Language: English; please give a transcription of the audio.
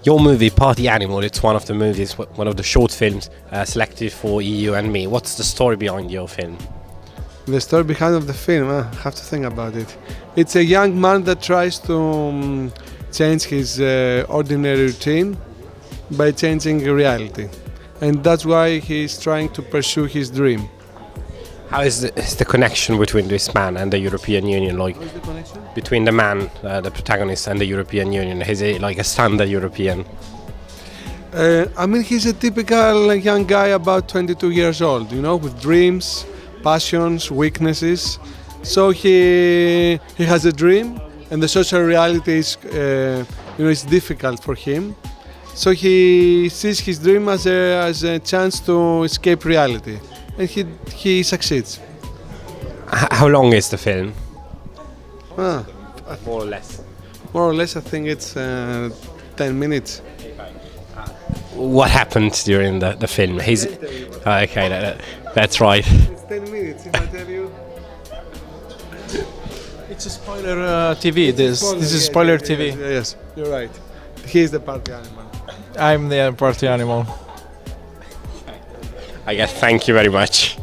Your movie, Party Animal, it's one of the movies, one of the short films selected for EU and me. What's the story behind your film? The story behind of the film, I have to think about it. It's a young man that tries to change his ordinary routine by changing reality. And that's why he's trying to pursue his dream. How is the connection between this man and the European Union? Like, What's the connection? between the man, the protagonist, and the European Union? Is he like a standard European? He's a typical young guy about 22 years old, with dreams, passions, weaknesses. So he has a dream, and the social reality is, it's difficult for him. So he sees his dream as a chance to escape reality, and he succeeds. How long is the film? More More or less. or less, I think it's 10 minutes. What happened during the film? Okay, that's right. It's 10 minutes, if I tell you. It's a spoiler TV. This is spoiler TV. Yes, you're right. He's the party animal. I'm the party animal. I guess. Thank you very much.